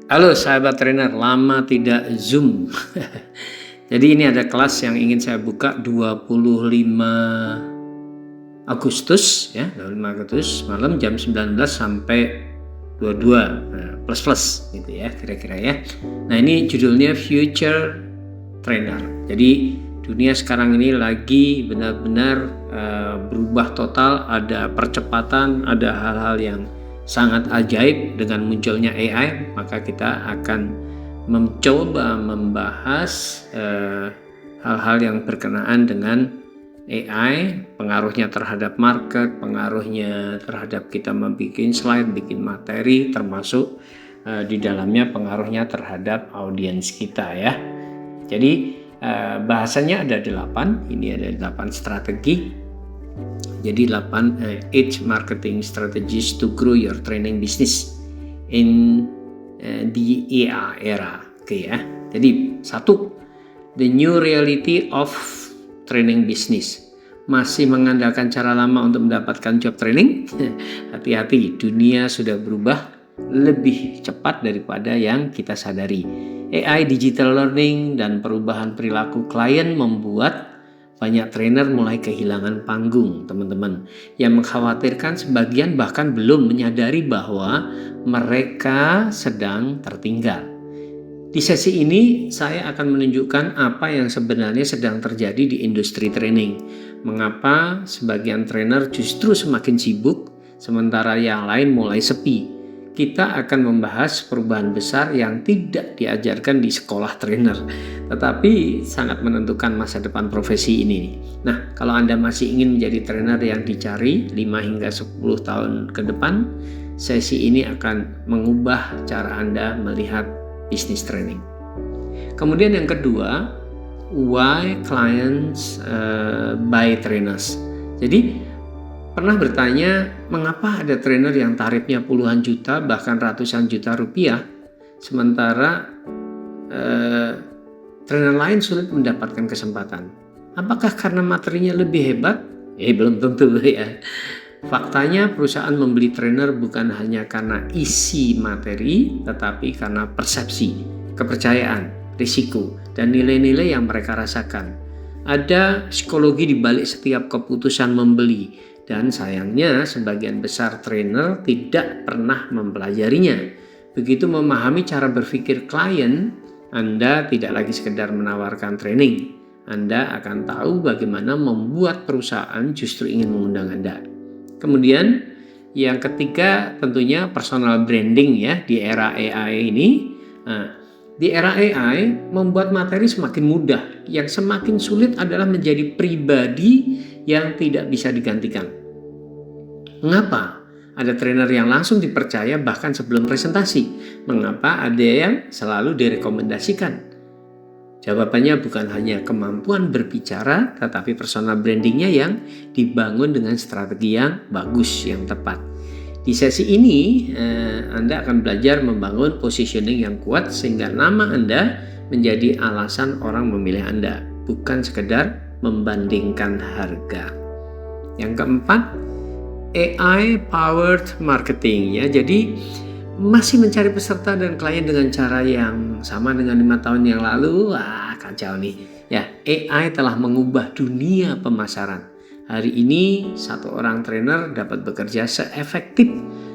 Halo sahabat trainer, lama tidak Zoom. Jadi ini ada kelas yang ingin saya buka 25 Agustus ya, 25 Agustus malam jam 19 sampai 22 plus gitu ya kira-kira ya. Nah ini judulnya Future Trainer. Jadi dunia sekarang ini lagi benar-benar berubah total, ada percepatan, ada hal-hal yang sangat ajaib dengan munculnya AI. Maka kita akan mencoba membahas hal-hal yang berkenaan dengan AI, pengaruhnya terhadap market, pengaruhnya terhadap kita membuat slide, bikin materi, termasuk di dalamnya pengaruhnya terhadap audiens kita ya. Jadi bahasanya ada 8, ini ada 8 strategi. Jadi 8 marketing strategies to grow your training business in the AI era. Oke ya. Jadi 1, the new reality of training business. Masih mengandalkan cara lama untuk mendapatkan job training? Hati-hati, dunia sudah berubah lebih cepat daripada yang kita sadari. AI, digital learning, dan perubahan perilaku klien membuat banyak trainer mulai kehilangan panggung, teman-teman. Yang mengkhawatirkan sebagian bahkan belum menyadari bahwa mereka sedang tertinggal. Di sesi ini saya akan menunjukkan apa yang sebenarnya sedang terjadi di industri training. Mengapa sebagian trainer justru semakin sibuk sementara yang lain mulai sepi. Kita akan membahas perubahan besar yang tidak diajarkan di sekolah trainer, tetapi sangat menentukan masa depan profesi ini. Nah, kalau Anda masih ingin menjadi trainer yang dicari 5 hingga 10 tahun ke depan, sesi ini akan mengubah cara Anda melihat business training. Kemudian yang kedua, why clients buy trainers. Jadi pernah bertanya mengapa ada trainer yang tarifnya puluhan juta bahkan ratusan juta rupiah, sementara trainer lain sulit mendapatkan kesempatan. Apakah karena materinya lebih hebat? Belum tentu ya. Faktanya perusahaan membeli trainer bukan hanya karena isi materi, tetapi karena persepsi, kepercayaan, risiko, dan nilai-nilai yang mereka rasakan. Ada psikologi di balik setiap keputusan membeli, dan sayangnya sebagian besar trainer tidak pernah mempelajarinya. Begitu memahami cara berpikir klien, Anda tidak lagi sekedar menawarkan training. Anda akan tahu bagaimana membuat perusahaan justru ingin mengundang Anda. Kemudian yang ketiga tentunya personal branding ya di era AI ini. Di era AI membuat materi semakin mudah. Yang semakin sulit adalah menjadi pribadi yang tidak bisa digantikan. Mengapa? Ada trainer yang langsung dipercaya bahkan sebelum presentasi. Mengapa ada yang selalu direkomendasikan? Jawabannya bukan hanya kemampuan berbicara, tetapi personal brandingnya yang dibangun dengan strategi yang bagus, yang tepat. Di sesi ini, Anda akan belajar membangun positioning yang kuat sehingga nama Anda menjadi alasan orang memilih Anda, bukan sekedar membandingkan harga. Yang keempat, AI powered marketing ya. Jadi masih mencari peserta dan klien dengan cara yang sama dengan 5 tahun yang lalu. Kacau nih ya. AI telah mengubah dunia pemasaran. Hari ini satu orang trainer dapat bekerja seefektif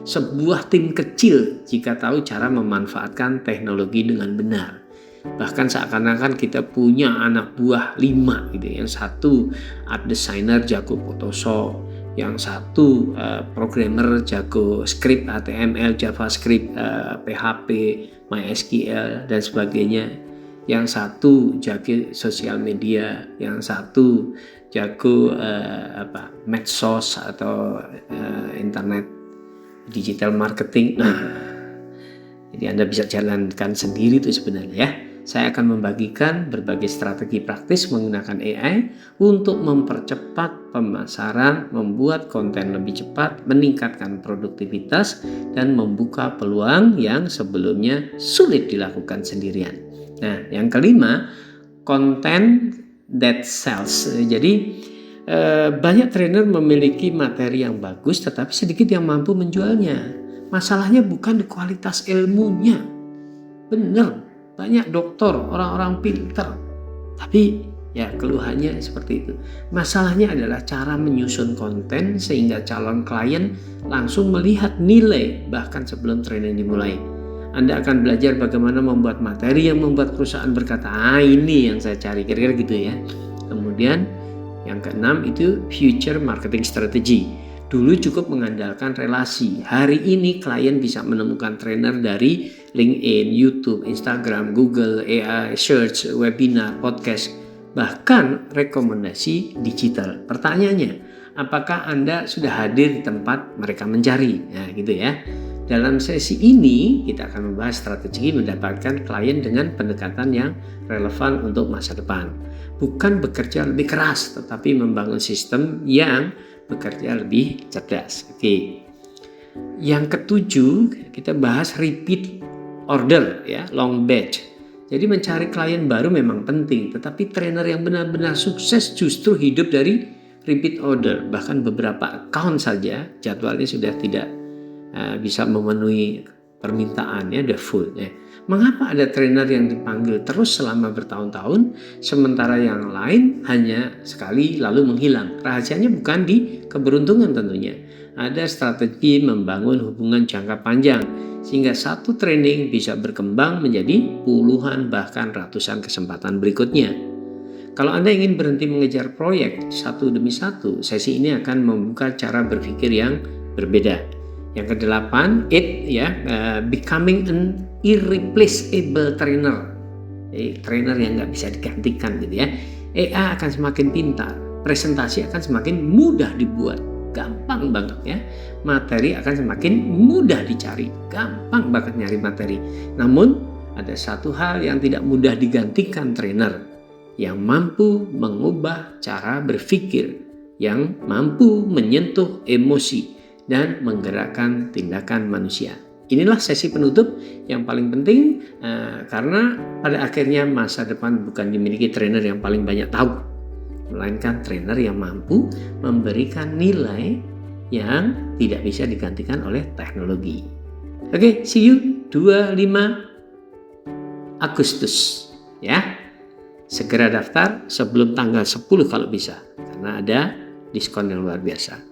sebuah tim kecil jika tahu cara memanfaatkan teknologi dengan benar. Bahkan seakan-akan kita punya anak buah 5 gitu. Yang satu art designer jago Photoshop, yang satu programmer jago script HTML, JavaScript, PHP, MySQL dan sebagainya. Yang satu jago sosial media, yang satu jago medsos atau internet digital marketing. Jadi Anda bisa jalankan sendiri itu sebenarnya ya. Saya akan membagikan berbagai strategi praktis menggunakan AI untuk mempercepat pemasaran, membuat konten lebih cepat, meningkatkan produktivitas, dan membuka peluang yang sebelumnya sulit dilakukan sendirian. Nah, yang kelima, content that sells. Jadi banyak trainer memiliki materi yang bagus tetapi sedikit yang mampu menjualnya. Masalahnya bukan di kualitas ilmunya, bener, banyak dokter, orang-orang pinter. Tapi ya keluhannya seperti itu. Masalahnya adalah cara menyusun konten sehingga calon klien langsung melihat nilai bahkan sebelum training dimulai. Anda akan belajar bagaimana membuat materi yang membuat perusahaan berkata, ini yang saya cari, kira-kira gitu ya. Kemudian yang keenam itu future marketing strategy. Dulu cukup mengandalkan relasi. Hari ini klien bisa menemukan trainer dari LinkedIn, YouTube, Instagram, Google, AI, search, webinar, podcast, bahkan rekomendasi digital. Pertanyaannya, apakah Anda sudah hadir di tempat mereka mencari? Nah, gitu ya. Dalam sesi ini kita akan membahas strategi mendapatkan klien dengan pendekatan yang relevan untuk masa depan. Bukan bekerja lebih keras, tetapi membangun sistem yang bekerja lebih cerdas. Oke. Yang ketujuh, kita bahas repeat order ya, long batch. Jadi mencari klien baru memang penting, tetapi trainer yang benar-benar sukses justru hidup dari repeat order. Bahkan beberapa account saja jadwalnya sudah tidak bisa memenuhi permintaannya, udah full ya. Mengapa ada trainer yang dipanggil terus selama bertahun-tahun, sementara yang lain hanya sekali lalu menghilang? Rahasianya bukan di keberuntungan tentunya. Ada strategi membangun hubungan jangka panjang, sehingga satu training bisa berkembang menjadi puluhan bahkan ratusan kesempatan berikutnya. Kalau Anda ingin berhenti mengejar proyek satu demi satu, sesi ini akan membuka cara berpikir yang berbeda. Yang kedelapan, becoming an irreplaceable trainer. Trainer yang nggak bisa digantikan gitu ya. AI akan semakin pintar, presentasi akan semakin mudah dibuat, gampang banget ya. Materi akan semakin mudah dicari, gampang banget nyari materi. Namun ada satu hal yang tidak mudah digantikan trainer, yang mampu mengubah cara berpikir, yang mampu menyentuh emosi dan menggerakkan tindakan manusia. Inilah sesi penutup yang paling penting karena pada akhirnya masa depan bukan dimiliki trainer yang paling banyak tahu, melainkan trainer yang mampu memberikan nilai yang tidak bisa digantikan oleh teknologi. Oke, see you 25 Agustus ya. Segera daftar sebelum tanggal 10 kalau bisa, karena ada diskon yang luar biasa.